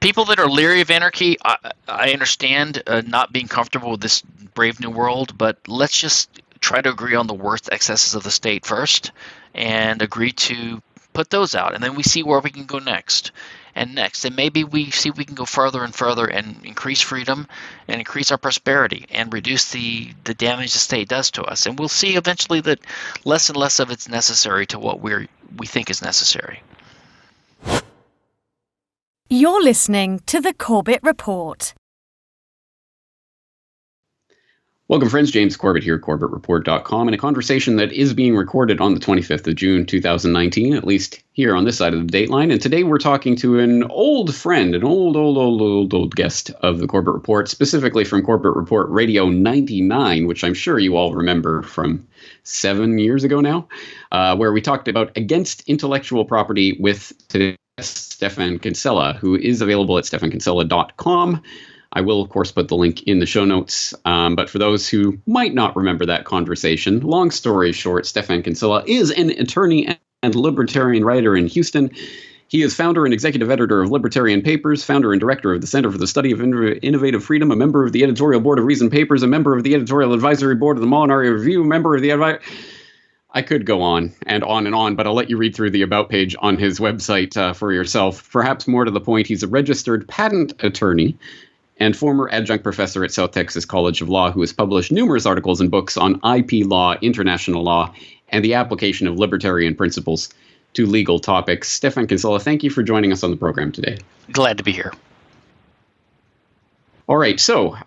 People that are leery of anarchy, I understand not being comfortable with this brave new world, but let's just try to agree on the worst excesses of the state first and agree to put those out. And then we see where we can go next and next. And maybe we see if we can go further and further and increase freedom and increase our prosperity and reduce the damage the state does to us. And we'll see eventually that less and less of it's necessary to what we think is necessary. You're listening to the Corbett Report. Welcome, friends. James Corbett here, CorbettReport.com, in a conversation that is being recorded on the 25th of June, 2019, at least here on this side of the dateline. And today we're talking to an old friend, an old guest of the Corbett Report, specifically from Corbett Report Radio 99, which I'm sure you all remember from 7 years ago now, where we talked about against intellectual property with today's Stephan Kinsella, who is available at stephankinsella.com. I will, of course, put the link in the show notes. But for those who might not remember that conversation, long story short, Stephan Kinsella is an attorney and libertarian writer in Houston. He is founder and executive editor of Libertarian Papers, founder and director of the Center for the Study of Innovative Freedom, a member of the editorial board of Reason Papers, a member of the editorial advisory board of the Molinari Review, member of the I could go on, but I'll let you read through the About page on his website for yourself. Perhaps more to the point, he's a registered patent attorney and former adjunct professor at South Texas College of Law who has published numerous articles and books on IP law, international law, and the application of libertarian principles to legal topics. Stephan Kinsella, thank you for joining us on the program today. Glad to be here. All right, so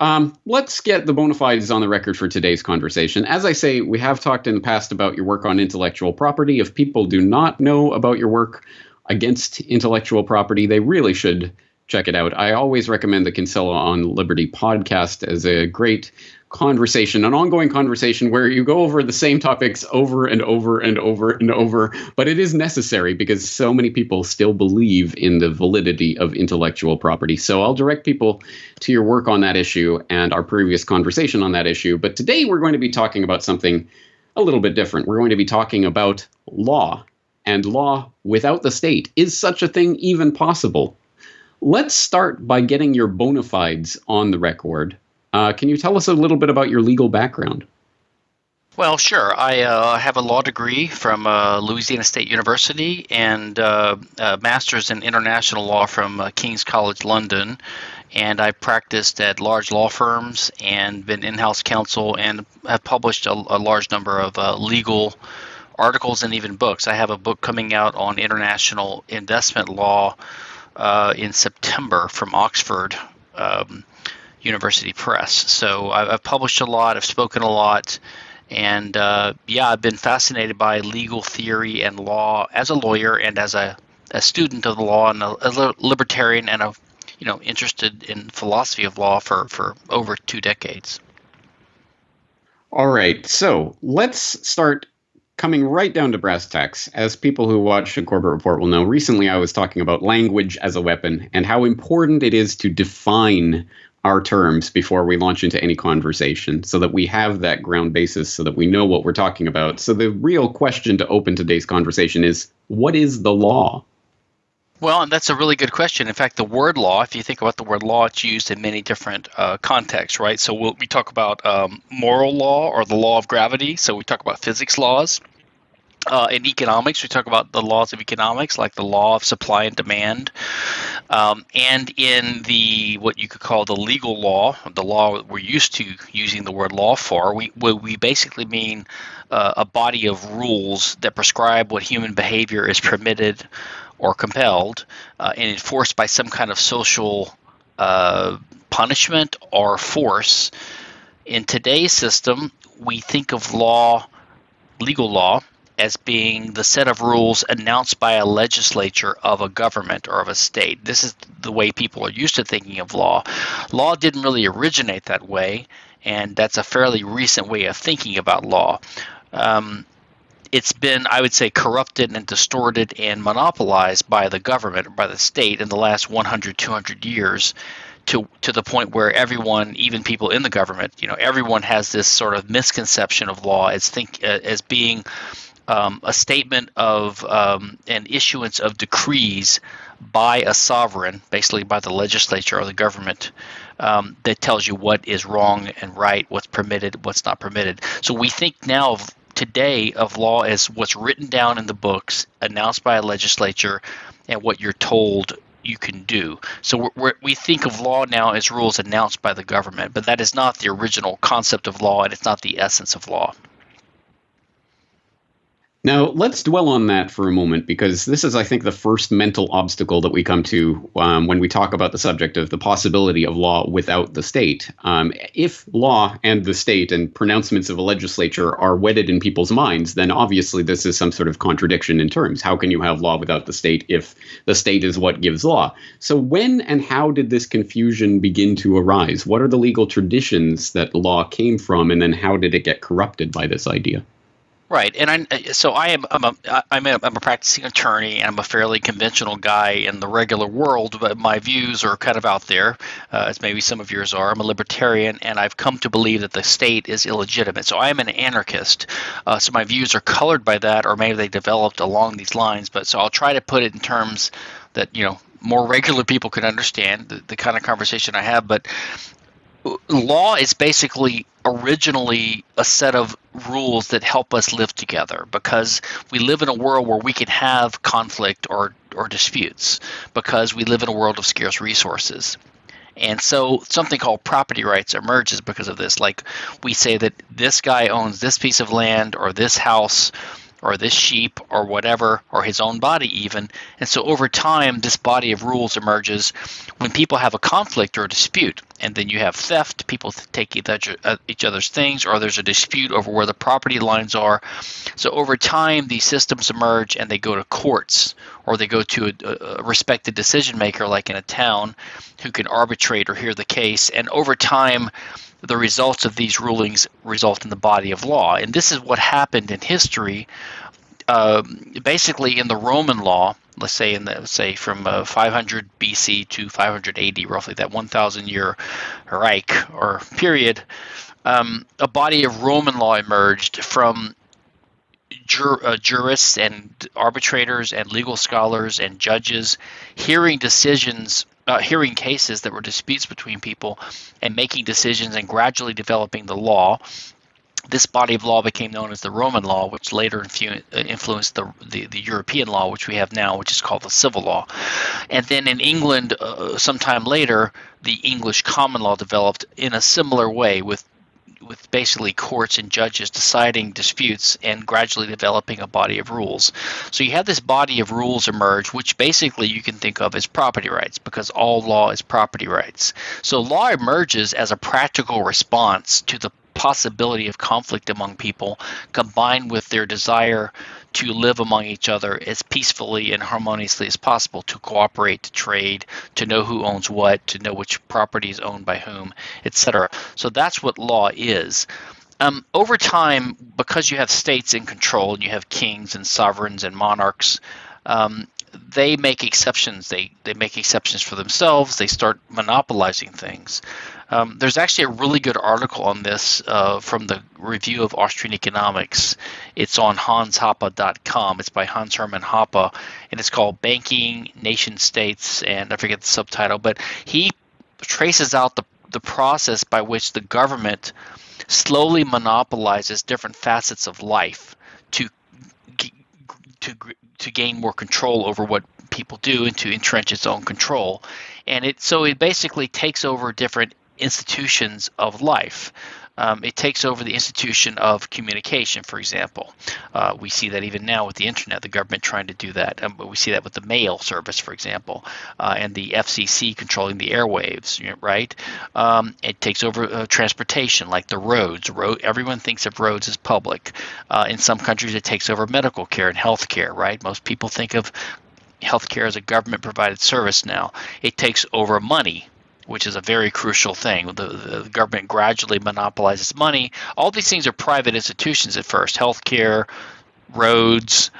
let's get the bona fides on the record for today's conversation. As I say, we have talked in the past about your work on intellectual property. If people do not know about your work against intellectual property, they really should check it out. I always recommend the Kinsella on Liberty podcast as a great conversation, an ongoing conversation where you go over the same topics over and over and over and over. But it is necessary because so many people still believe in the validity of intellectual property. So I'll direct people to your work on that issue and our previous conversation on that issue. But today we're going to be talking about something a little bit different. We're going to be talking about law and law without the state. Is such a thing even possible? Let's start by getting your bona fides on the record. Can you tell us a little bit about your legal background? Well, sure. I have a law degree from Louisiana State University and a master's in international law from King's College London. And I practiced at large law firms and been in-house counsel and have published a large number of legal articles and even books. I have a book coming out on international investment law in September from Oxford University Press. So I've published a lot, I've spoken a lot, and I've been fascinated by legal theory and law as a lawyer and as a student of the law and a libertarian and interested in philosophy of law for over 2 decades. All right, so let's start coming right down to brass tacks. As people who watch the Corbett Report will know, recently I was talking about language as a weapon and how important it is to define our terms before we launch into any conversation so that we have that ground basis so that we know what we're talking about. So the real question to open today's conversation is, what is the law? Well, that's a really good question. In fact, the word law, if you think about the word law, it's used in many different contexts, right? So we talk about moral law or the law of gravity. So we talk about physics laws. In economics, we talk about the laws of economics, like the law of supply and demand. And in the what you could call the legal law, the law we're used to using the word law for, we basically mean a body of rules that prescribe what human behavior is permitted or compelled and enforced by some kind of social punishment or force. In today's system, we think of legal law, as being the set of rules announced by a legislature of a government or of a state. This is the way people are used to thinking of law. Law didn't really originate that way, and that's a fairly recent way of thinking about law. It's been, I would say, corrupted and distorted and monopolized by the government or by the state in the last 100, 200 years to the point where everyone, even people in the government, everyone has this sort of misconception of law as being a statement of an issuance of decrees by a sovereign, basically by the legislature or the government, that tells you what is wrong and right, what's permitted, what's not permitted. So we think now of today of law as what's written down in the books, announced by a legislature, and what you're told you can do. So we think of law now as rules announced by the government, but that is not the original concept of law, and it's not the essence of law. Now, let's dwell on that for a moment, because this is, I think, the first mental obstacle that we come to when we talk about the subject of the possibility of law without the state. If law and the state and pronouncements of a legislature are wedded in people's minds, then obviously this is some sort of contradiction in terms. How can you have law without the state if the state is what gives law? So when and how did this confusion begin to arise? What are the legal traditions that law came from, and then how did it get corrupted by this idea? Right, and I'm a practicing attorney, and I'm a fairly conventional guy in the regular world, but my views are kind of out there, as maybe some of yours are. I'm a libertarian, and I've come to believe that the state is illegitimate. So I am an anarchist. So my views are colored by that, or maybe they developed along these lines. But so I'll try to put it in terms that more regular people can understand the kind of conversation I have. But law is basically originally a set of rules that help us live together, because we live in a world where we can have conflict or disputes, because we live in a world of scarce resources. And so something called property rights emerges because of this. Like, we say that this guy owns this piece of land or this house or this sheep or whatever, or his own body even. And so over time, this body of rules emerges when people have a conflict or a dispute. And then you have theft, people take each other's things, or there's a dispute over where the property lines are. So over time, these systems emerge, and they go to courts, or they go to a respected decision maker like in a town who can arbitrate or hear the case. And over time, the results of these rulings result in the body of law. And this is what happened in history. Basically, in the Roman law, let's say from 500 BC to 500 AD, roughly that 1,000-year Reich or period, a body of Roman law emerged from jurists and arbitrators and legal scholars and judges hearing cases that were disputes between people and making decisions and gradually developing the law. This body of law became known as the Roman law, which later influenced the European law, which we have now, which is called the civil law. And then in England, sometime later, the English common law developed in a similar way, with basically courts and judges deciding disputes and gradually developing a body of rules. So you have this body of rules emerge, which basically you can think of as property rights, because all law is property rights. So law emerges as a practical response to the possibility of conflict among people, combined with their desire to live among each other as peacefully and harmoniously as possible, to cooperate, to trade, to know who owns what, to know which property is owned by whom, etc. So that's what law is. Over time, because you have states in control, and you have kings and sovereigns and monarchs, they make exceptions. They make exceptions for themselves. They start monopolizing things. There's actually a really good article on this from the Review of Austrian Economics. It's on hanshoppe.com. It's by Hans Hermann Hoppe, and it's called Banking, Nation States, and I forget the subtitle, but he traces out the process by which the government slowly monopolizes different facets of life to gain more control over what people do and to entrench its own control. And it basically takes over different institutions of life. It takes over the institution of communication, for example. We see that even now with the internet, the government trying to do that. We see that with the mail service, for example, and the FCC controlling the airwaves, right? It takes over transportation, like the roads. Everyone thinks of roads as public. In some countries, it takes over medical care and health care, right? Most people think of healthcare as a government-provided service now. It takes over money, which is a very crucial thing. The government gradually monopolizes money. All these things are private institutions at first: healthcare, roads,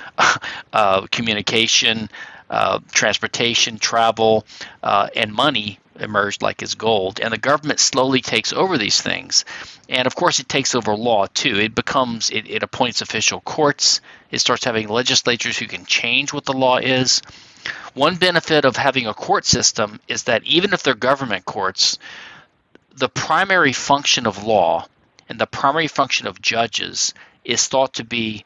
communication, transportation, travel, and money emerged like as gold. And the government slowly takes over these things. And of course, it takes over law too. It appoints official courts. It starts having legislatures who can change what the law is. One benefit of having a court system is that even if they're government courts, the primary function of law and the primary function of judges is thought to be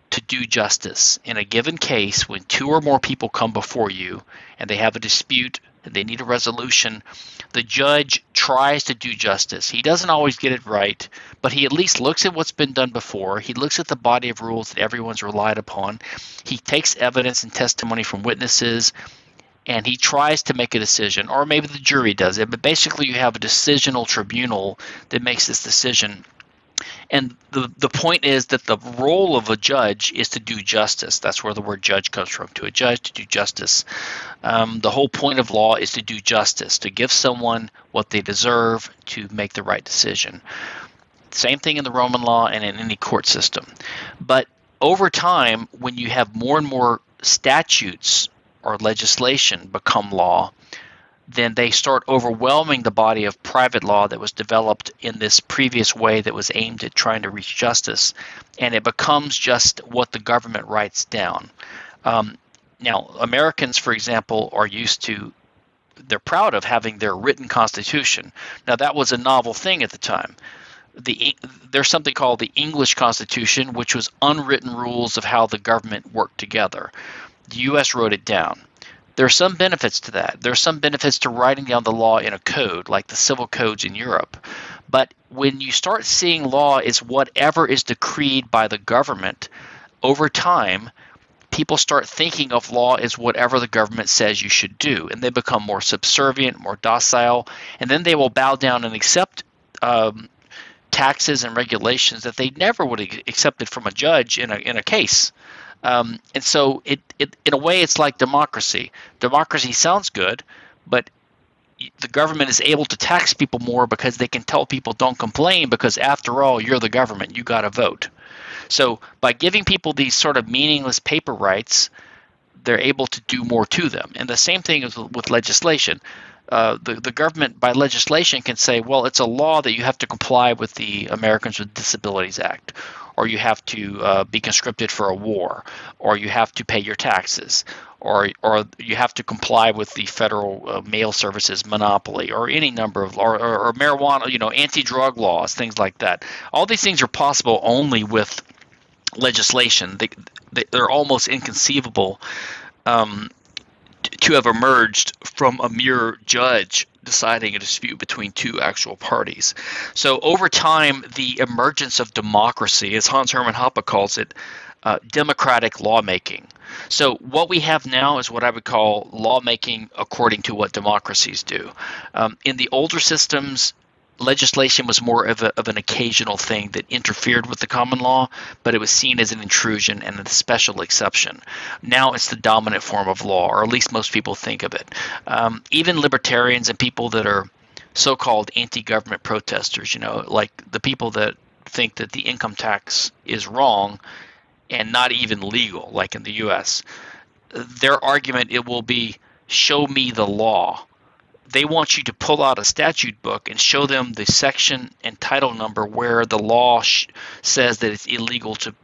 to do justice. In a given case, when two or more people come before you and they have a dispute and they need a resolution, the judge tries to do justice. He doesn't always get it right, but he at least looks at what's been done before. He looks at the body of rules that everyone's relied upon. He takes evidence and testimony from witnesses, and he tries to make a decision, or maybe the jury does it, but basically you have a decisional tribunal that makes this decision. And the point is that the role of a judge is to do justice. That's where the word judge comes from, to a judge, to do justice. The whole point of law is to do justice, to give someone what they deserve, to make the right decision. Same thing in the Roman law and in any court system. But over time, when you have more and more statutes or legislation become law, then they start overwhelming the body of private law that was developed in this previous way that was aimed at trying to reach justice, and it becomes just what the government writes down. Now, Americans, for example, they're proud of having their written constitution. Now, that was a novel thing at the time. There's something called the English Constitution, which was unwritten rules of how the government worked together. The U.S. wrote it down. There are some benefits to that. There are some benefits to writing down the law in a code, like the civil codes in Europe. But when you start seeing law as whatever is decreed by the government, over time, people start thinking of law as whatever the government says you should do, and they become more subservient, more docile, and then they will bow down and accept taxes and regulations that they never would have accepted from a judge in a case. And so it in a way, it's like democracy. Democracy sounds good, but the government is able to tax people more because they can tell people don't complain because after all, you're the government. You got to vote. So by giving people these sort of meaningless paper rights, they're able to do more to them. And the same thing is with legislation. The government, by legislation, can say, well, it's a law that you have to comply with the Americans with Disabilities Act, or you have to be conscripted for a war, or you have to pay your taxes, or you have to comply with the federal mail services monopoly, or any number of, or marijuana, anti-drug laws, things like that. All these things are possible only with legislation. They're almost inconceivable to have emerged from a mere judge deciding a dispute between two actual parties. So over time, the emergence of democracy, as Hans Hermann Hoppe calls it, democratic lawmaking. So what we have now is what I would call lawmaking according to what democracies do. In the older systems, legislation was more of an occasional thing that interfered with the common law, but it was seen as an intrusion and a special exception. Now it's the dominant form of law, or at least most people think of it. Even libertarians and people that are so-called anti-government protesters, like the people that think that the income tax is wrong and not even legal, like in the U.S., their argument, it will be, show me the law. They want you to pull out a statute book and show them the section and title number where the law says that it's illegal to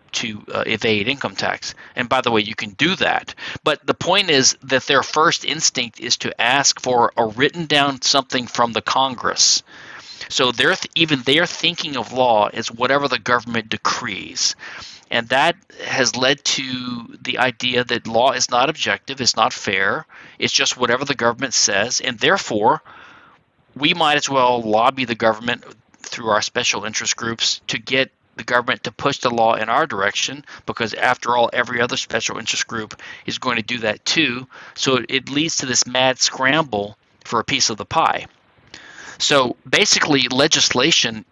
evade income tax. And by the way, you can do that. But the point is that their first instinct is to ask for a written down something from the Congress. So they're thinking of law as whatever the government decrees. And that has led to the idea that law is not objective, it's not fair, it's just whatever the government says, and therefore we might as well lobby the government through our special interest groups to get the government to push the law in our direction, because after all, every other special interest group is going to do that too. So it leads to this mad scramble for a piece of the pie. So basically, legislation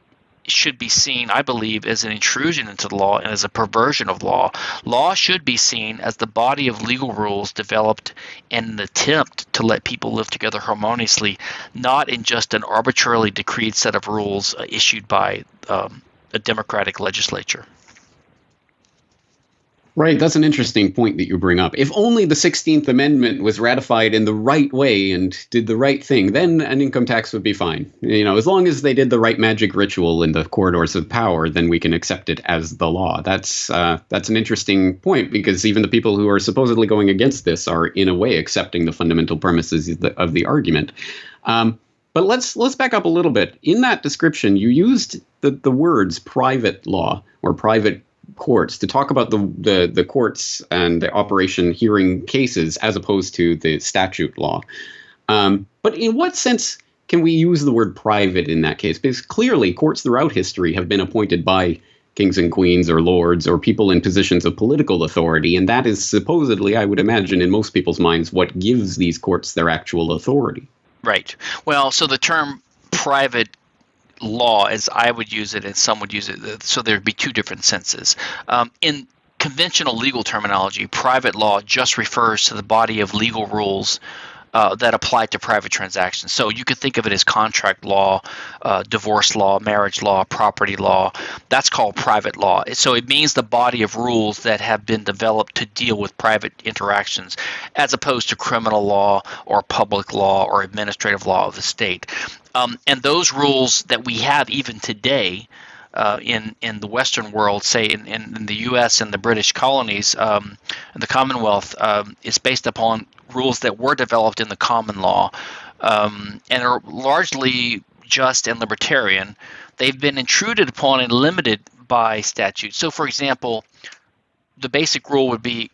should be seen, I believe, as an intrusion into the law and as a perversion of law. Law should be seen as the body of legal rules developed in an attempt to let people live together harmoniously, not in just an arbitrarily decreed set of rules issued by a democratic legislature. Right, that's an interesting point that you bring up. If only the 16th Amendment was ratified in the right way and did the right thing, then an income tax would be fine. As long as they did the right magic ritual in the corridors of power, then we can accept it as the law. That's an interesting point, because even the people who are supposedly going against this are, in a way, accepting the fundamental premises of the argument. But let's back up a little bit. In that description, you used the words private law or private courts to talk about the courts and the operation hearing cases as opposed to the statute law. But in what sense can we use the word private in that case? Because clearly courts throughout history have been appointed by kings and queens or lords or people in positions of political authority. And that is supposedly, I would imagine, in most people's minds, what gives these courts their actual authority. Right. Well, so the term private law, as I would use it and some would use it, so there'd be two different senses. In conventional legal terminology, private law just refers to the body of legal rules that apply to private transactions. So you could think of it as contract law, divorce law, marriage law, property law. That's called private law. So it means the body of rules that have been developed to deal with private interactions, as opposed to criminal law or public law or administrative law of the state. And those rules that we have even today in the Western world, say in the U.S. and the British colonies, and the Commonwealth, is based upon rules that were developed in the common law and are largely just and libertarian. They've been intruded upon and limited by statute. So, for example, the basic rule would be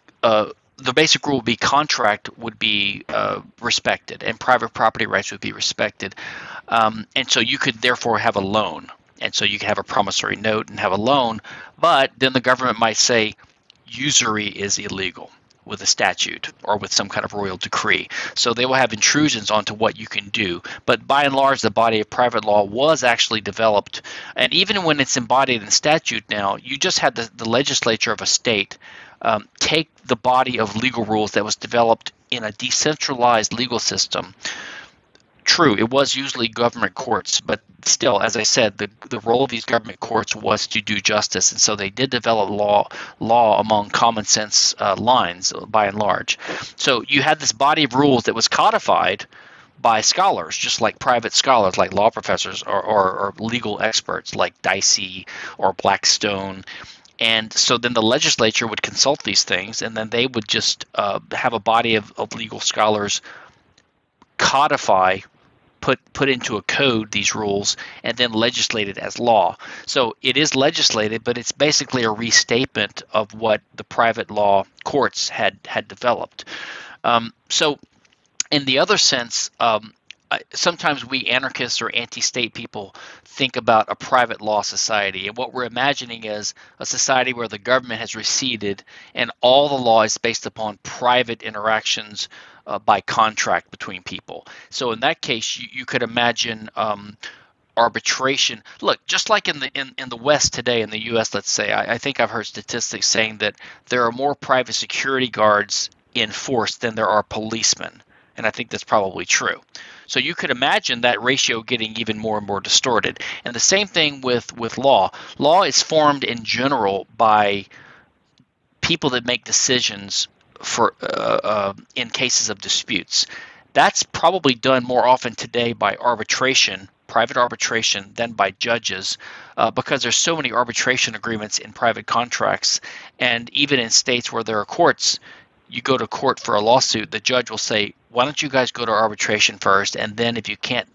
contract would be respected, and private property rights would be respected, and so you could therefore have a loan. And so you can have a promissory note and have a loan, but then the government might say usury is illegal with a statute or with some kind of royal decree. So they will have intrusions onto what you can do. But by and large, the body of private law was actually developed. And even when it's embodied in statute now, you just had the legislature of a state take the body of legal rules that was developed in a decentralized legal system. True, it was usually government courts, but still, as I said, the role of these government courts was to do justice, and so they did develop law among common sense lines, by and large. So you had this body of rules that was codified by scholars, just like private scholars, like law professors or legal experts like Dicey or Blackstone. And so then the legislature would consult these things, and then they would just have a body of legal scholars codify, put into a code these rules, and then legislated as law. So it is legislated, but it's basically a restatement of what the private law courts had developed. So in the other sense, sometimes we anarchists or anti-state people think about a private law society, and what we're imagining is a society where the government has receded and all the law is based upon private interactions by contract between people. So in that case, you could imagine arbitration. Look, just like in the West today, in the U.S., let's say, I think I've heard statistics saying that there are more private security guards in force than there are policemen, and I think that's probably true. So you could imagine that ratio getting even more and more distorted. And the same thing with law. Law is formed in general by people that make decisions for in cases of disputes. That's probably done more often today by arbitration, private arbitration, than by judges, because there's so many arbitration agreements in private contracts. And even in states where there are courts, you go to court for a lawsuit, the judge will say, why don't you guys go to arbitration first, and then if you can't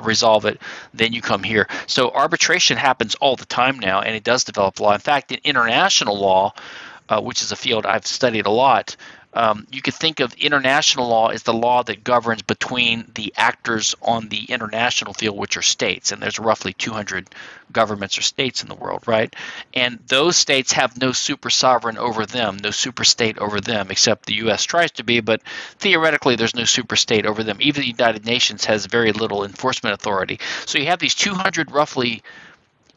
resolve it, then you come here. So arbitration happens all the time now, and it does develop law. In fact, in international law, which is a field I've studied a lot, you could think of international law as the law that governs between the actors on the international field, which are states. And there's roughly 200 governments or states in the world, right? And those states have no super sovereign over them, no super state over them, except the U.S. tries to be. But theoretically, there's no super state over them. Even the United Nations has very little enforcement authority. So you have these 200 roughly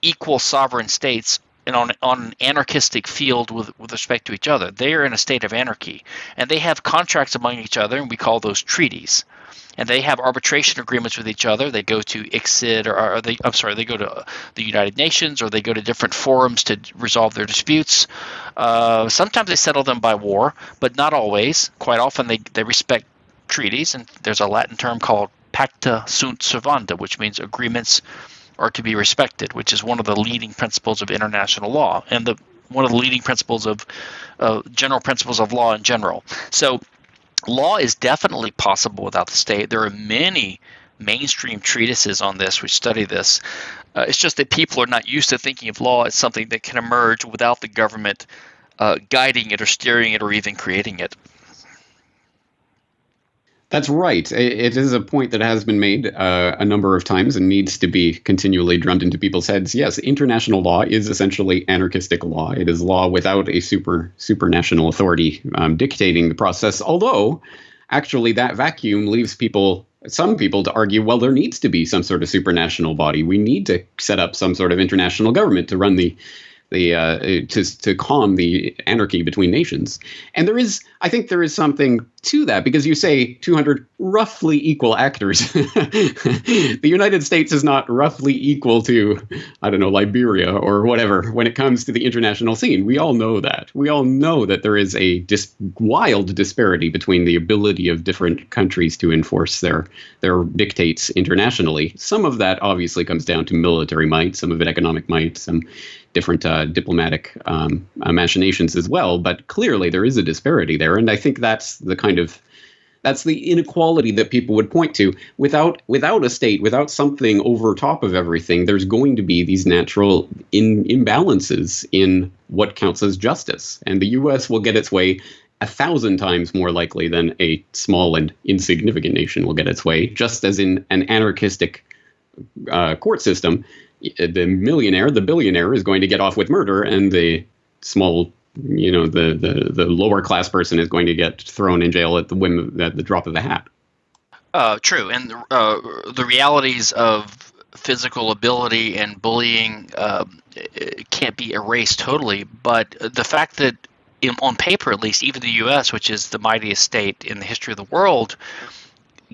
equal sovereign states and on an anarchistic field with respect to each other. They are in a state of anarchy, and they have contracts among each other, and we call those treaties. and they have arbitration agreements with each other. They go to ICSID, they go to the United Nations, or they go to different forums to resolve their disputes. Sometimes they settle them by war, but not always. Quite often they respect treaties, and there's a Latin term called pacta sunt servanda, which means agreements are to be respected, which is one of the leading principles of international law, and one of the leading principles of general principles of law in general. So law is definitely possible without the state. There are many mainstream treatises on this which study this. It's just that people are not used to thinking of law as something that can emerge without the government guiding it or steering it or even creating it. That's right. It is a point that has been made a number of times and needs to be continually drummed into people's heads. Yes, international law is essentially anarchistic law. It is law without a supranational authority dictating the process, although actually that vacuum leaves some people to argue, well, there needs to be some sort of supranational body. We need to set up some sort of international government to run to calm the anarchy between nations. And I think there is something to that, because you say 200 roughly equal actors. The United States is not roughly equal to, I don't know, Liberia or whatever when it comes to the international scene. We all know that. We all know that there is a wild disparity between the ability of different countries to enforce their dictates internationally. Some of that obviously comes down to military might, some of it economic might, some different diplomatic machinations as well. But clearly there is a disparity there. And I think that's the inequality that people would point to. Without a state, without something over top of everything, there's going to be these natural imbalances in what counts as justice. And the U.S. will get its way 1,000 times more likely than a small and insignificant nation will get its way, just as in an anarchistic court system. The billionaire is going to get off with murder, and the small, the lower class person is going to get thrown in jail at the drop of a hat. True, and the realities of physical ability and bullying can't be erased totally. But the fact that, on paper at least, even the U.S., which is the mightiest state in the history of the world,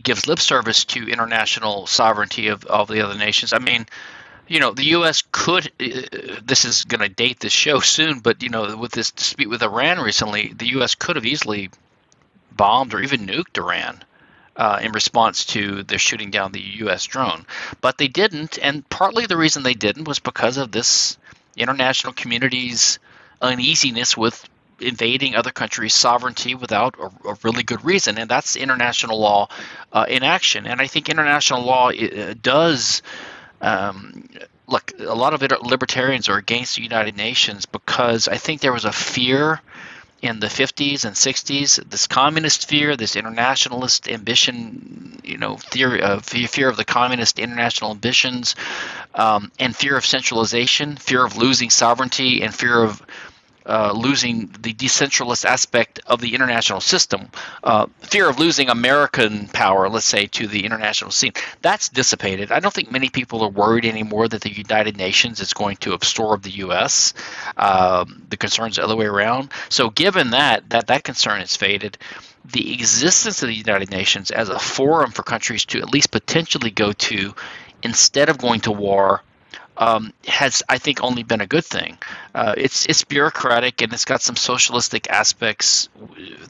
gives lip service to international sovereignty of the other nations. I mean, the U.S. could, this is going to date this show soon, but, with this dispute with Iran recently, the U.S. could have easily bombed or even nuked Iran in response to their shooting down the U.S. drone. But they didn't, and partly the reason they didn't was because of this international community's uneasiness with invading other countries' sovereignty without a really good reason, and that's international law in action. And I think international law does... Look, a lot of libertarians are against the United Nations because I think there was a fear in the 50s and 60s, this communist fear, this internationalist ambition, theory of fear of the communist international ambitions, and fear of centralization, fear of losing sovereignty, and fear of losing the decentralist aspect of the international system, fear of losing American power, let's say, to the international scene. That's dissipated. I don't think many people are worried anymore that the United Nations is going to absorb the U.S. The concern's the other way around. So given that concern has faded, the existence of the United Nations as a forum for countries to at least potentially go to instead of going to war has, I think, only been a good thing. It's bureaucratic, and it's got some socialistic aspects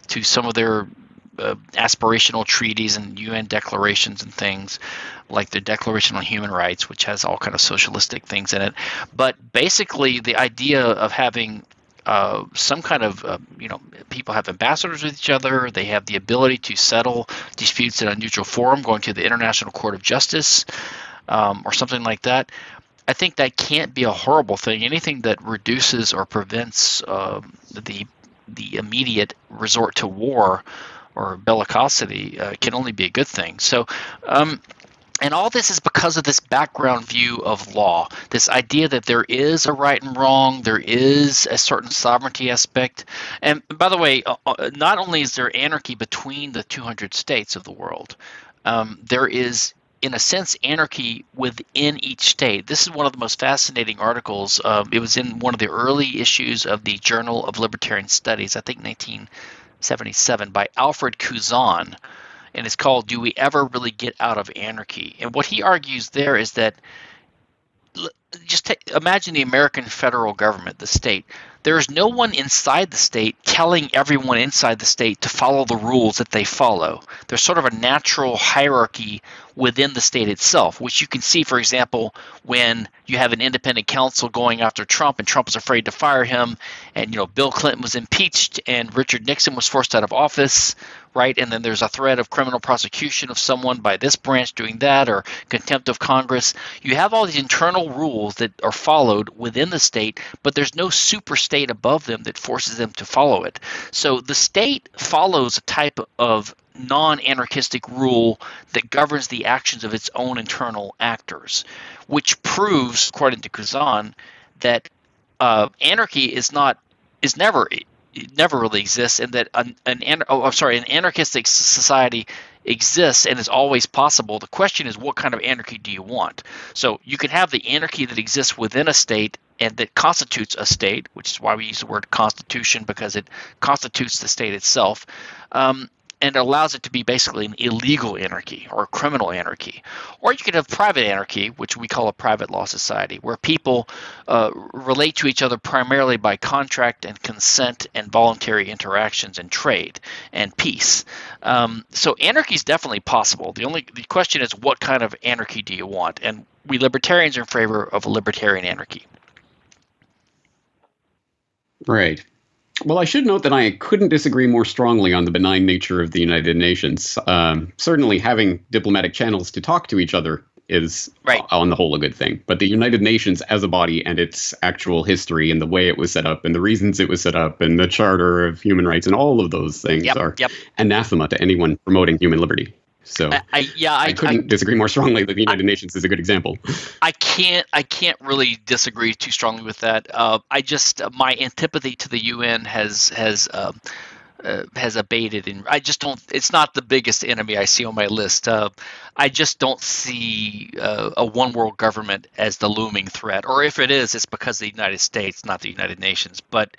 to some of their aspirational treaties and UN declarations and things, like the Declaration on Human Rights, which has all kind of socialistic things in it. But basically, the idea of having some kind of, people have ambassadors with each other. They have the ability to settle disputes in a neutral forum, going to the International Court of Justice or something like that. I think that can't be a horrible thing. Anything that reduces or prevents the immediate resort to war or bellicosity can only be a good thing. So, and all this is because of this background view of law, this idea that there is a right and wrong, there is a certain sovereignty aspect. And by the way, not only is there anarchy between the 200 states of the world, there is, in a sense, anarchy within each state. This is one of the most fascinating articles. It was in one of the early issues of the Journal of Libertarian Studies, I think 1977, by Alfred Couzon. and it's called "Do We Ever Really Get Out of Anarchy?" And what he argues there is that imagine the American federal government, the state. There is no one inside the state telling everyone inside the state to follow the rules that they follow. There's sort of a natural hierarchy within the state itself, which you can see, for example, when you have an independent counsel going after Trump and Trump is afraid to fire him, and Bill Clinton was impeached and Richard Nixon was forced out of office, right? And then there's a threat of criminal prosecution of someone by this branch doing that, or contempt of Congress. You have all these internal rules that are followed within the state, but there's no super state above them that forces them to follow it. So the state follows a type of non-anarchistic rule that governs the actions of its own internal actors, which proves, according to Kuzan, that anarchy is never really exists, and that an anarchistic society exists and is always possible. The question is, what kind of anarchy do you want? So you can have the anarchy that exists within a state and that constitutes a state, which is why we use the word constitution, because it constitutes the state itself. And it allows it to be basically an illegal anarchy or a criminal anarchy. Or you could have private anarchy, which we call a private law society, where people relate to each other primarily by contract and consent and voluntary interactions and trade and peace. So anarchy is definitely possible. The question is, what kind of anarchy do you want? And we libertarians are in favor of a libertarian anarchy. Right. Well, I should note that I couldn't disagree more strongly on the benign nature of the United Nations. Certainly having diplomatic channels to talk to each other is, on the whole, a good thing. But the United Nations as a body and its actual history and the way it was set up and the reasons it was set up and the Charter of Human Rights and all of those things are anathema to anyone promoting human liberty. So I couldn't disagree more strongly that the United Nations is a good example. I can't really disagree too strongly with that. My antipathy to the UN has abated, and I just don't. It's not the biggest enemy I see on my list. I just don't see a one world government as the looming threat, or if it is, it's because of the United States, not the United Nations. But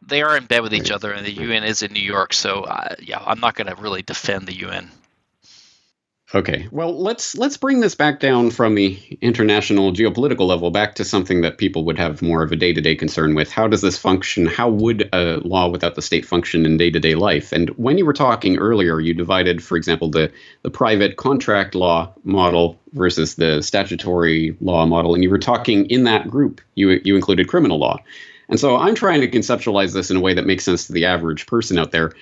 they are in bed with each other, and the UN is in New York. So I'm not going to really defend the UN. Okay, well, let's bring this back down from the international geopolitical level back to something that people would have more of a day-to-day concern with. How does this function? How would a law without the state function in day-to-day life? And when you were talking earlier, you divided, for example, the private contract law model versus the statutory law model, and you were talking in that group, you included criminal law. And so I'm trying to conceptualize this in a way that makes sense to the average person out there.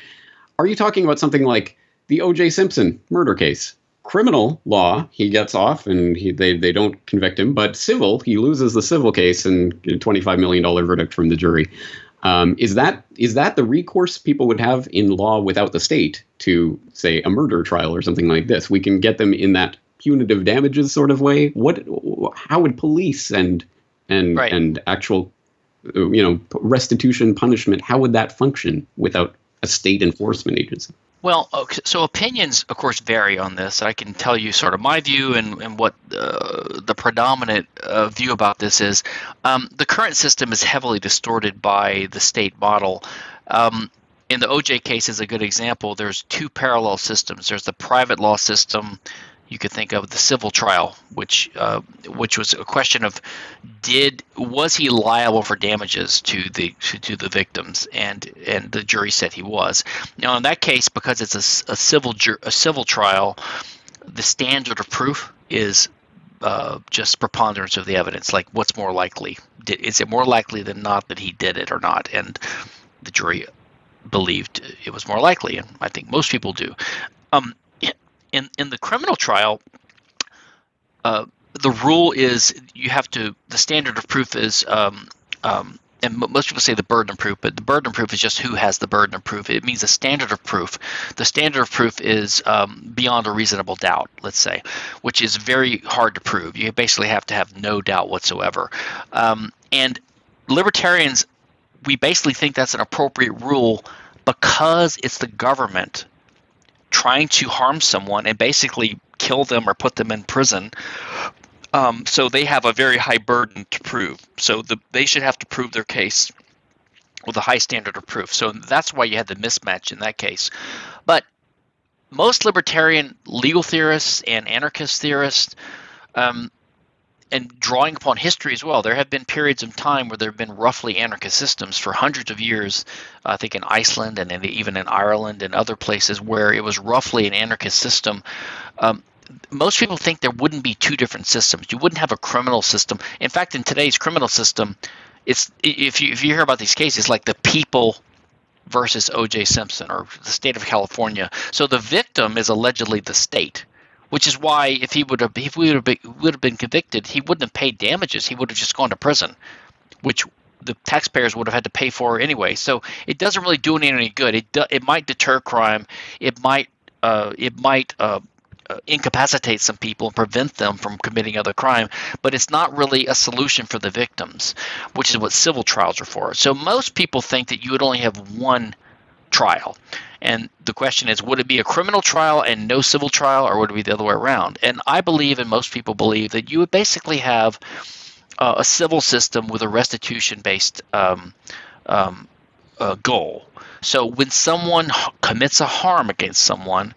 Are you talking about something like the O.J. Simpson murder case? Criminal law, he gets off and they don't convict him, but civil, he loses the civil case and a $25 million verdict from the jury. Is that the recourse people would have in law without the state to, say, a murder trial or something like this? We can get them in that punitive damages sort of way. How would police and actual restitution, punishment, how would that function without a state enforcement agency? Well, so opinions, of course, vary on this. I can tell you sort of my view and what the predominant view about this is. The current system is heavily distorted by the state model. In the OJ case is a good example. There's two parallel systems. There's the private law system. You could think of the civil trial, which was a question of was he liable for damages to the victims, and the jury said he was. Now in that case, because it's a civil trial, the standard of proof is just preponderance of the evidence. Like, what's more likely? Is it more likely than not that he did it or not? And the jury believed it was more likely, and I think most people do. In the criminal trial, the rule is the standard of proof is, and most people say the burden of proof, but the burden of proof is just who has the burden of proof. It means the standard of proof. The standard of proof is beyond a reasonable doubt, let's say, which is very hard to prove. You basically have to have no doubt whatsoever. And libertarians, we basically think that's an appropriate rule because it's the government trying to harm someone and basically kill them or put them in prison. So they have a very high burden to prove. So they should have to prove their case with a high standard of proof. So that's why you had the mismatch in that case. But most libertarian legal theorists and anarchist theorists, and drawing upon history as well, there have been periods of time where there have been roughly anarchist systems for hundreds of years. I think in Iceland and even in Ireland and other places where it was roughly an anarchist system. Most people think there wouldn't be two different systems. You wouldn't have a criminal system. In fact, in today's criminal system, it's if you hear about these cases, like the people versus O.J. Simpson or the state of California. So the victim is allegedly the state, which is why if we would have been convicted, he wouldn't have paid damages. He would have just gone to prison, which the taxpayers would have had to pay for anyway. So it doesn't really do any good. It might deter crime. It might incapacitate some people and prevent them from committing other crime, but it's not really a solution for the victims, which is what civil trials are for. So most people think that you would only have one trial. And the question is, would it be a criminal trial and no civil trial, or would it be the other way around? And I believe, and most people believe, that you would basically have a civil system with a restitution-based goal. So when someone commits a harm against someone,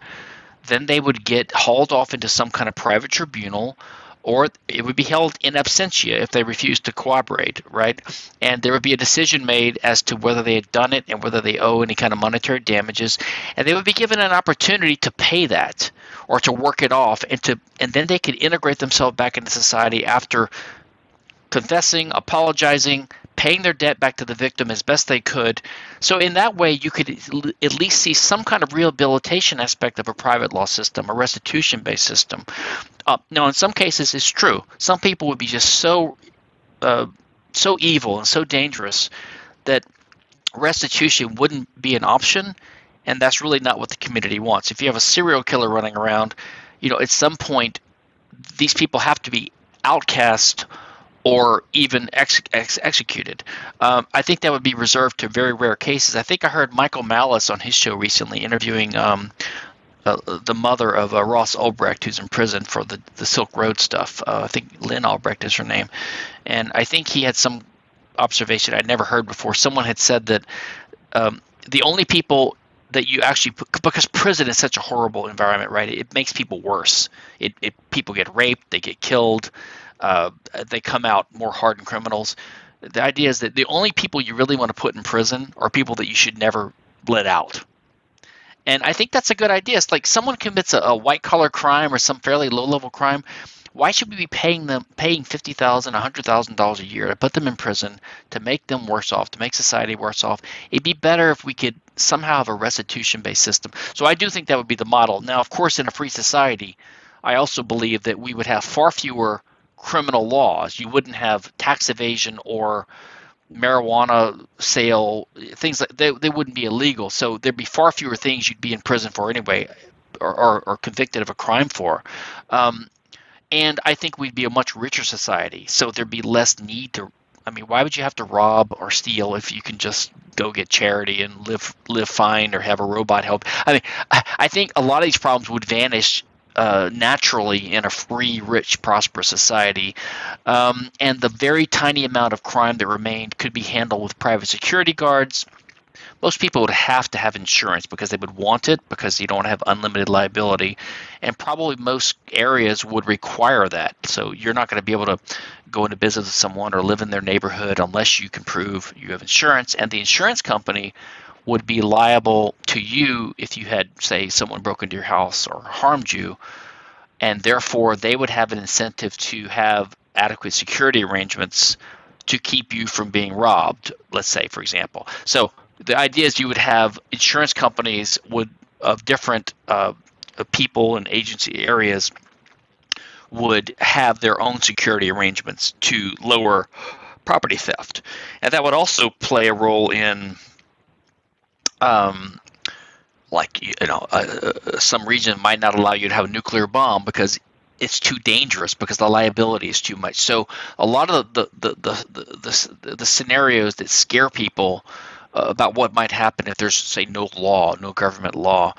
then they would get hauled off into some kind of private tribunal, or it would be held in absentia if they refused to cooperate, right? And there would be a decision made as to whether they had done it and whether they owe any kind of monetary damages, and they would be given an opportunity to pay that or to work it off, and then they could integrate themselves back into society after confessing, apologizing, paying their debt back to the victim as best they could. So in that way, you could at least see some kind of rehabilitation aspect of a private law system, a restitution-based system. Now, in some cases, it's true. Some people would be just so evil and so dangerous that restitution wouldn't be an option, and that's really not what the community wants. If you have a serial killer running around, at some point, these people have to be outcast or even executed. I think that would be reserved to very rare cases. I think I heard Michael Malice on his show recently interviewing the mother of Ross Ulbricht, who's in prison for the Silk Road stuff. I think Lynn Ulbricht is her name. And I think he had some observation I'd never heard before. Someone had said that the only people that you actually – because prison is such a horrible environment, right? It makes people worse. People get raped. They get killed. They come out more hardened criminals. The idea is that the only people you really want to put in prison are people that you should never let out. And I think that's a good idea. It's like someone commits a white-collar crime or some fairly low-level crime. Why should we be paying $50,000, $100,000 a year to put them in prison, to make them worse off, to make society worse off? It'd be better if we could somehow have a restitution-based system. So I do think that would be the model. Now, of course, in a free society, I also believe that we would have far fewer criminal laws. You wouldn't have tax evasion or marijuana sale, things like they wouldn't be illegal. So there'd be far fewer things you'd be in prison for anyway, or convicted of a crime for. And I think we'd be a much richer society. So there'd be less need to. I mean, why would you have to rob or steal if you can just go get charity and live fine or have a robot help? I mean, I think a lot of these problems would vanish naturally in a free, rich, prosperous society. And the very tiny amount of crime that remained could be handled with private security guards. Most people would have to have insurance because they would want it, because you don't have unlimited liability. And probably most areas would require that. So you're not going to be able to go into business with someone or live in their neighborhood unless you can prove you have insurance. And the insurance company would be liable to you if you had, say, someone broke into your house or harmed you, and therefore they would have an incentive to have adequate security arrangements to keep you from being robbed, let's say, for example. So the idea is you would have insurance companies of different people and agency areas would have their own security arrangements to lower property theft. And that would also play a role in some region might not allow you to have a nuclear bomb because it's too dangerous, because the liability is too much. So a lot of the scenarios that scare people about what might happen if there's, say, no government law,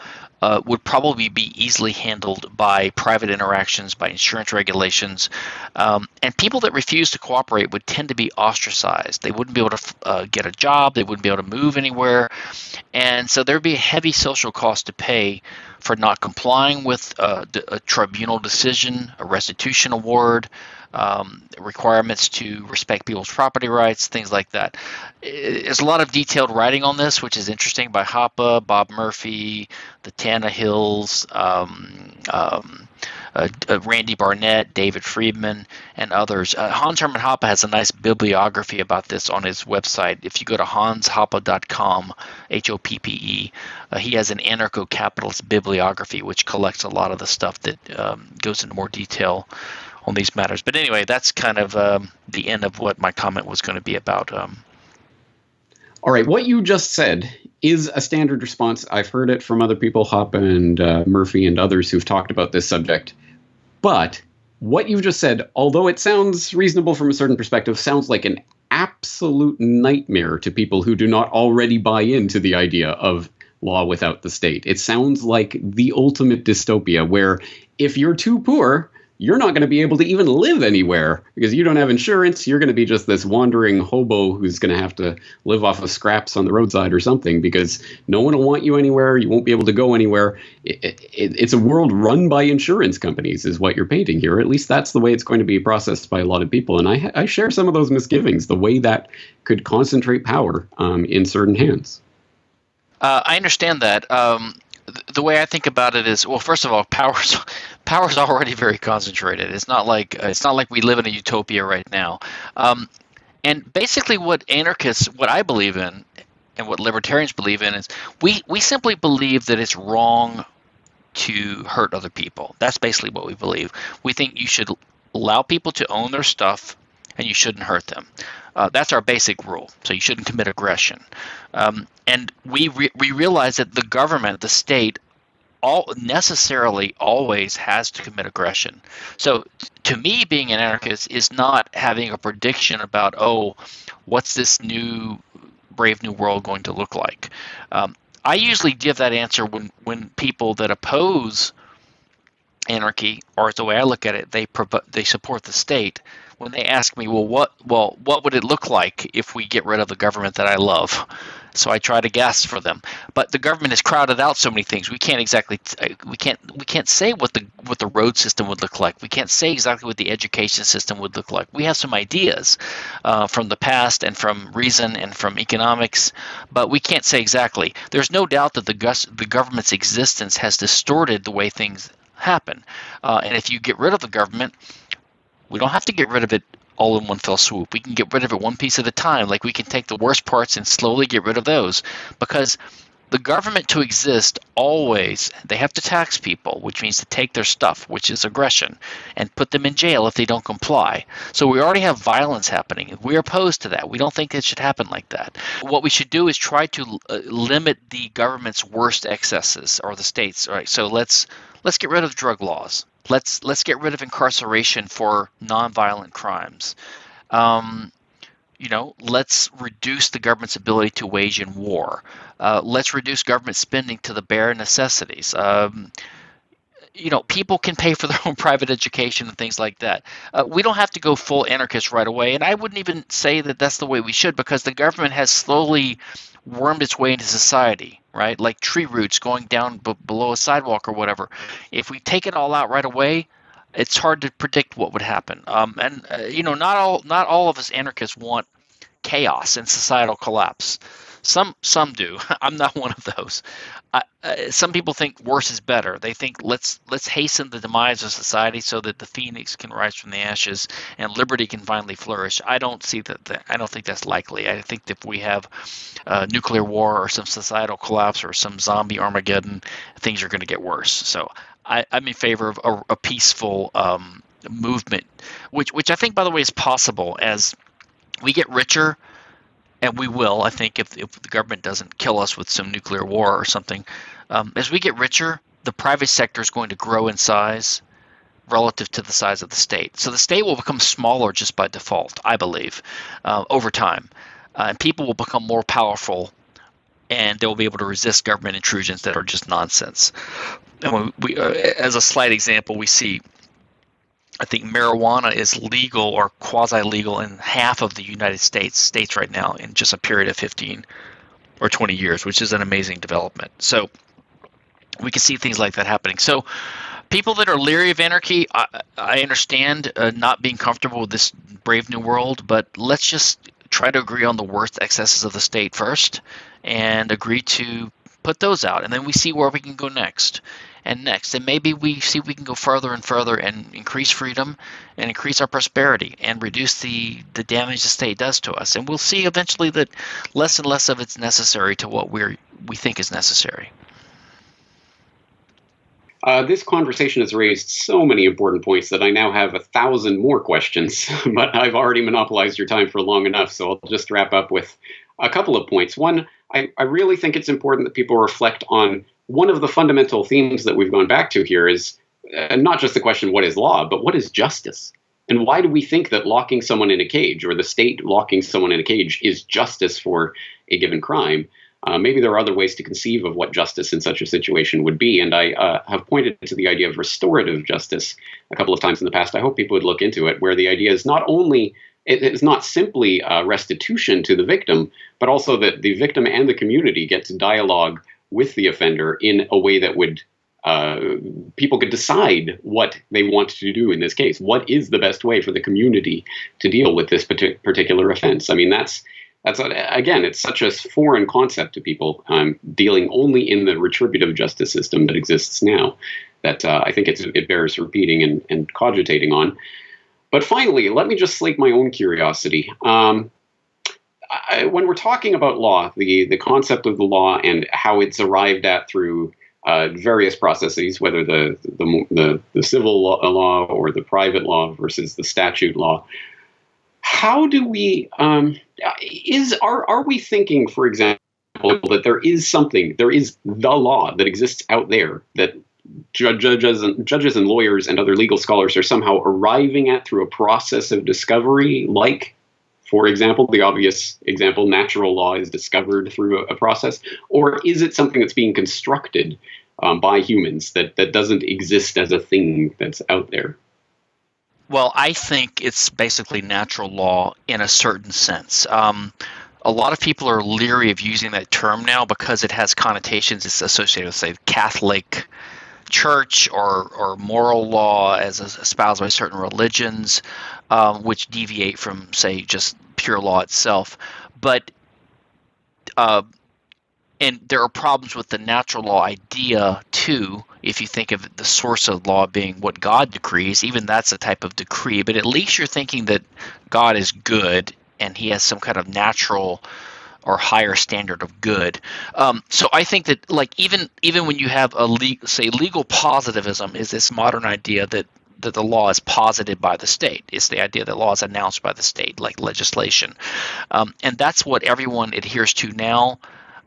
would probably be easily handled by private interactions, by insurance regulations. And people that refuse to cooperate would tend to be ostracized. They wouldn't be able to get a job. They wouldn't be able to move anywhere. And so there would be a heavy social cost to pay for not complying with a tribunal decision, a restitution award, requirements to respect people's property rights, things like that. There's a lot of detailed writing on this, which is interesting, by Hoppe, Bob Murphy, the Tannehills, Randy Barnett, David Friedman, and others. Hans Hermann Hoppe has a nice bibliography about this on his website. If you go to hanshoppe.com, Hoppe, he has an anarcho-capitalist bibliography which collects a lot of the stuff that goes into more detail on these matters. But anyway, that's kind of the end of what my comment was going to be about. All right, what you just said is a standard response. I've heard it from other people, Hoppe and Murphy and others who've talked about this subject. But what you just said, although it sounds reasonable from a certain perspective, sounds like an absolute nightmare to people who do not already buy into the idea of law without the state. It sounds like the ultimate dystopia where if you're too poor, you're not going to be able to even live anywhere because you don't have insurance. You're going to be just this wandering hobo who's going to have to live off of scraps on the roadside or something because no one will want you anywhere. You won't be able to go anywhere. It's a world run by insurance companies is what you're painting here. At least that's the way it's going to be processed by a lot of people. And I share some of those misgivings, the way that could concentrate power in certain hands. I understand that. The way I think about it is, well, first of all, power's already very concentrated. It's not like we live in a utopia right now. And basically, what I believe in, and what libertarians believe in, is we simply believe that it's wrong to hurt other people. That's basically what we believe. We think you should allow people to own their stuff, and you shouldn't hurt them. That's our basic rule. So you shouldn't commit aggression. And we realize that the government, the state, necessarily always has to commit aggression. So to me, being an anarchist is not having a prediction about, what's this new brave new world going to look like? I usually give that answer when people that oppose anarchy, or the way I look at it, they support the state. When they ask me, what would it look like if we get rid of the government that I love? So I try to guess for them, but the government has crowded out so many things. We can't say what the road system would look like. We can't say exactly what the education system would look like. We have some ideas from the past and from reason and from economics, but we can't say exactly. There's no doubt that the government's existence has distorted the way things happen, and if you get rid of the government, we don't have to get rid of it all in one fell swoop. We can get rid of it one piece at a time. Like we can take the worst parts and slowly get rid of those, because the government to exist always, they have to tax people, which means to take their stuff, which is aggression, and put them in jail if they don't comply. So we already have violence happening. We're opposed to that. We don't think it should happen like that. What we should do is try to limit the government's worst excesses, or the state's. All right. So let's get rid of drug laws. Let's get rid of incarceration for nonviolent crimes. Let's reduce the government's ability to wage in war. Let's reduce government spending to the bare necessities. People can pay for their own private education and things like that. We don't have to go full anarchist right away, and I wouldn't even say that that's the way we should, because the government has slowly wormed its way into society, right? Like tree roots going down below a sidewalk or whatever. If we take it all out right away, it's hard to predict what would happen. Not all of us anarchists want chaos and societal collapse. Some do. I'm not one of those. Some people think worse is better. They think let's hasten the demise of society so that the phoenix can rise from the ashes and liberty can finally flourish. I don't see that. I don't think that's likely. I think that if we have nuclear war or some societal collapse or some zombie Armageddon, things are going to get worse. So I'm in favor of a peaceful movement, which I think, by the way, is possible as we get richer. And we will, I think, if the government doesn't kill us with some nuclear war or something. As we get richer, the private sector is going to grow in size relative to the size of the state. So the state will become smaller just by default, I believe, over time. And people will become more powerful, and they will be able to resist government intrusions that are just nonsense. And as a slight example, we see, I think marijuana is legal or quasi-legal in half of the United States right now in just a period of 15 or 20 years, which is an amazing development. So we can see things like that happening. So people that are leery of anarchy, I understand not being comfortable with this brave new world, but let's just try to agree on the worst excesses of the state first and agree to put those out. And then we see where we can go next and next. And maybe we see we can go further and further and increase freedom and increase our prosperity and reduce the damage the state does to us. And we'll see eventually that less and less of it's necessary to what we think is necessary. This conversation has raised so many important points that I now have 1,000 more questions, but I've already monopolized your time for long enough, so I'll just wrap up with a couple of points. One, I really think it's important that people reflect on one of the fundamental themes that we've gone back to here is not just the question, what is law, but what is justice? And why do we think that locking someone in a cage or the state locking someone in a cage is justice for a given crime? Maybe there are other ways to conceive of what justice in such a situation would be. And I have pointed to the idea of restorative justice a couple of times in the past. I hope people would look into it, where the idea is not only, it is not simply restitution to the victim, but also that the victim and the community get to dialogue with the offender in a way that would people could decide what they want to do in this case. What is the best way for the community to deal with this particular offense? I mean, that's again, it's such a foreign concept to people, dealing only in the retributive justice system that exists now, that I think it bears repeating and cogitating on. But finally, let me just slake my own curiosity. When we're talking about law, the concept of the law and how it's arrived at through various processes, whether the civil law or the private law versus the statute law, how do we are we thinking, for example, that there is the law that exists out there that judges and lawyers and other legal scholars are somehow arriving at through a process of discovery, like, for example, the obvious example, natural law is discovered through a process? Or is it something that's being constructed by humans that doesn't exist as a thing that's out there? Well, I think it's basically natural law in a certain sense. A lot of people are leery of using that term now because it has connotations. It's associated with, say, Catholic Church or moral law as espoused by certain religions, which deviate from, say, just pure law itself. But and there are problems with the natural law idea too. If you think of the source of law being what God decrees, even that's a type of decree. But at least you're thinking that God is good and he has some kind of natural or higher standard of good. So I think that, like, even when you have legal positivism is this modern idea that the law is posited by the state. It's the idea that law is announced by the state, like legislation. And that's what everyone adheres to now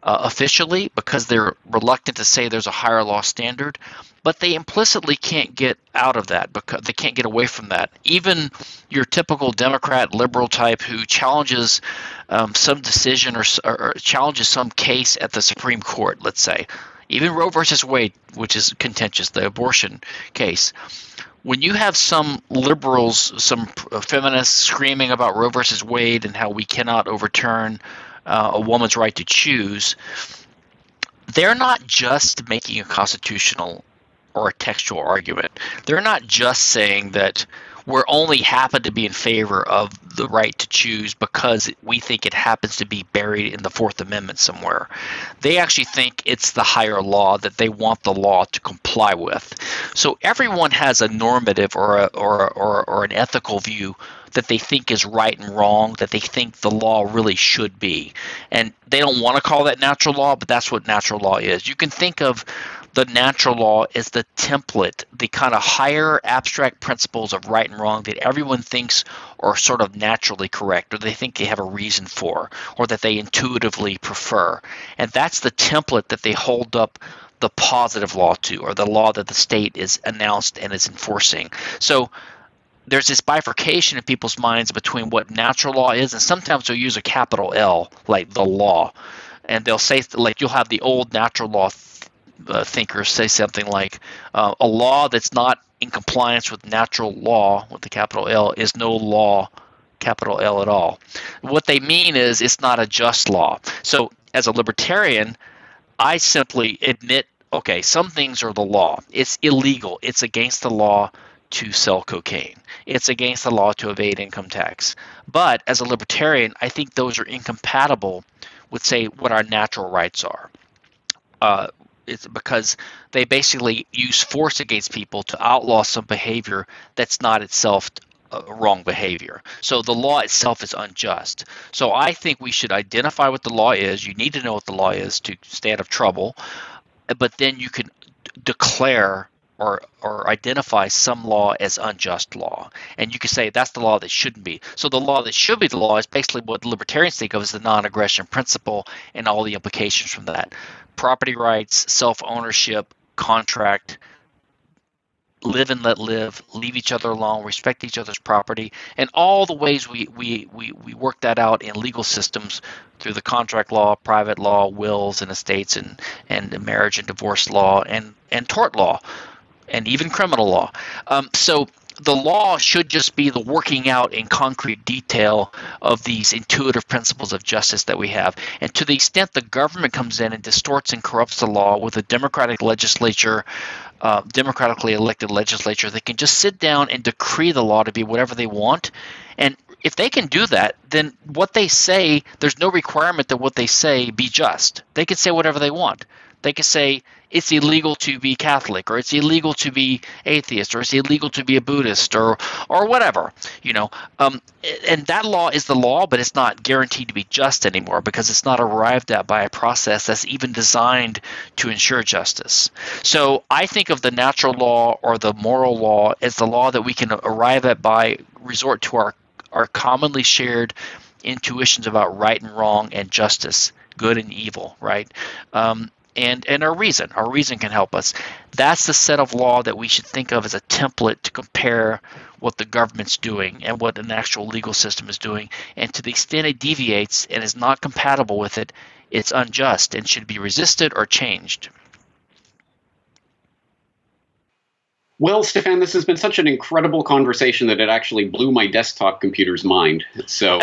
officially, because they're reluctant to say there's a higher law standard. But they implicitly can't get out of that, because they can't get away from that. Even your typical Democrat liberal type who challenges some decision or challenges some case at the Supreme Court, let's say, even Roe versus Wade, which is contentious, the abortion case. When you have some liberals, some feminists screaming about Roe versus Wade and how we cannot overturn a woman's right to choose, they're not just making a constitutional or a textual argument. They're not just saying that we're only happen to be in favor of the right to choose because we think it happens to be buried in the Fourth Amendment somewhere. They actually think it's the higher law that they want the law to comply with. So everyone has a normative or an ethical view that they think is right and wrong, that they think the law really should be. And they don't want to call that natural law, but that's what natural law is. You can think of the natural law as the template, the kind of higher abstract principles of right and wrong that everyone thinks are sort of naturally correct, or they think they have a reason for, or that they intuitively prefer. And that's the template that they hold up the positive law to, or the law that the state is announced and is enforcing. So there's this bifurcation in people's minds between what natural law is, and sometimes they'll use a capital L, like the law. And they'll say, like, you'll have the old natural law thinkers say something like, a law that's not in compliance with natural law, with the capital L, is no law, capital L, at all. What they mean is it's not a just law. So as a libertarian, I simply admit okay, some things are the law. It's illegal. It's against the law to sell cocaine. It's against the law to evade income tax. But as a libertarian, I think those are incompatible with, say, what our natural rights are. It's because they basically use force against people to outlaw some behavior that's not itself wrong behavior. So the law itself is unjust. So I think we should identify what the law is. You need to know what the law is to stay out of trouble, but then you can declare or identify some law as unjust law, and you can say that's the law that shouldn't be. So the law that should be the law is basically what libertarians think of as the non-aggression principle and all the implications from that: property rights, self-ownership, contract, live and let live, leave each other alone, respect each other's property, and all the ways we work that out in legal systems through the contract law, private law, wills and estates, and marriage and divorce law, and tort law, and even criminal law. So the law should just be the working out in concrete detail of these intuitive principles of justice that we have. And to the extent the government comes in and distorts and corrupts the law with a democratic legislature, democratically elected legislature, they can just sit down and decree the law to be whatever they want. And if they can do that, then what they say, there's no requirement that what they say be just. They can say whatever they want. They can say it's illegal to be Catholic, or it's illegal to be atheist, or it's illegal to be a Buddhist, or whatever, and that law is the law, but it's not guaranteed to be just anymore because it's not arrived at by a process that's even designed to ensure justice. So I think of the natural law or the moral law as the law that we can arrive at by resort to our commonly shared intuitions about right and wrong and justice, good and evil, right? And our reason can help us. That's the set of law that we should think of as a template to compare what the government's doing and what an actual legal system is doing. And to the extent it deviates and is not compatible with it, it's unjust and should be resisted or changed. Well, Stephan, this has been such an incredible conversation that it actually blew my desktop computer's mind. So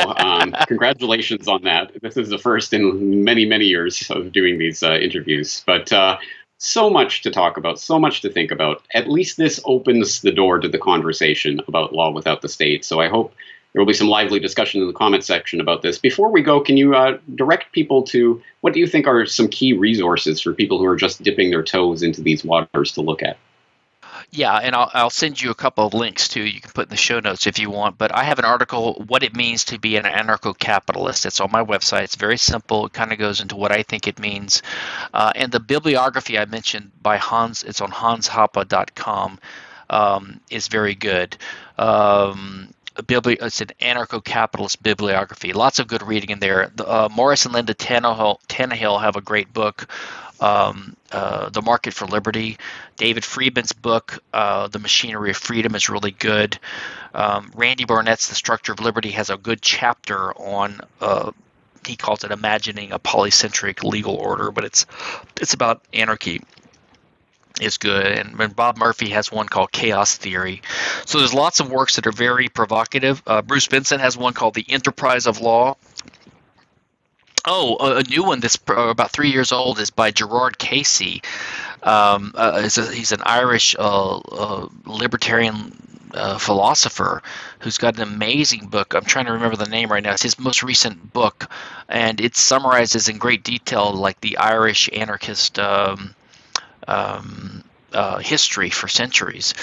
congratulations on that. This is the first in many, many years of doing these interviews. But so much to talk about, so much to think about. At least this opens the door to the conversation about law without the state. So I hope there will be some lively discussion in the comment section about this. Before we go, can you direct people to what do you think are some key resources for people who are just dipping their toes into these waters to look at? Yeah, and I'll send you a couple of links too. You can put in the show notes if you want. But I have an article, What It Means to Be an Anarcho-Capitalist. It's on my website. It's very simple. It kind of goes into what I think it means. And the bibliography I mentioned by Hans, it's on hanshoppe.com, is very good. It's an anarcho-capitalist bibliography. Lots of good reading in there. Morris and Linda Tannehill have a great book, The Market for Liberty. David Friedman's book, The Machinery of Freedom, is really good. Randy Barnett's The Structure of Liberty has a good chapter on, he calls it Imagining a Polycentric Legal Order, but it's about anarchy. Is good. And Bob Murphy has one called Chaos Theory. So there's lots of works that are very provocative. Bruce Benson has one called The Enterprise of Law. A new one that's about 3 years old is by Gerard Casey. He's an Irish libertarian philosopher who's got an amazing book. I'm trying to remember the name right now. It's his most recent book, and it summarizes in great detail like the Irish anarchist history for centuries.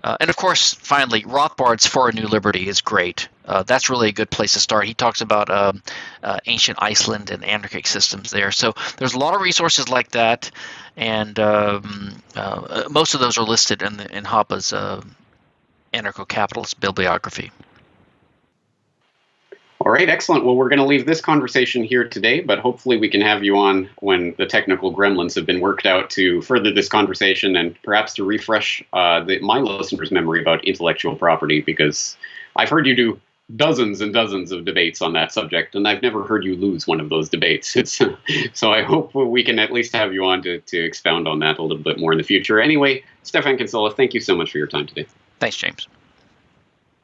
And of course, finally, Rothbard's For a New Liberty is great. That's really a good place to start. He talks about ancient Iceland and anarchic systems there. So there's a lot of resources like that, and most of those are listed in Hoppe's anarcho-capitalist bibliography. All right, excellent. Well, we're going to leave this conversation here today, but hopefully we can have you on when the technical gremlins have been worked out to further this conversation and perhaps to refresh my listeners' memory about intellectual property, because I've heard you do dozens and dozens of debates on that subject, and I've never heard you lose one of those debates. So I hope we can at least have you on to expound on that a little bit more in the future. Anyway, Stephan Kinsella, thank you so much for your time today. Thanks, James.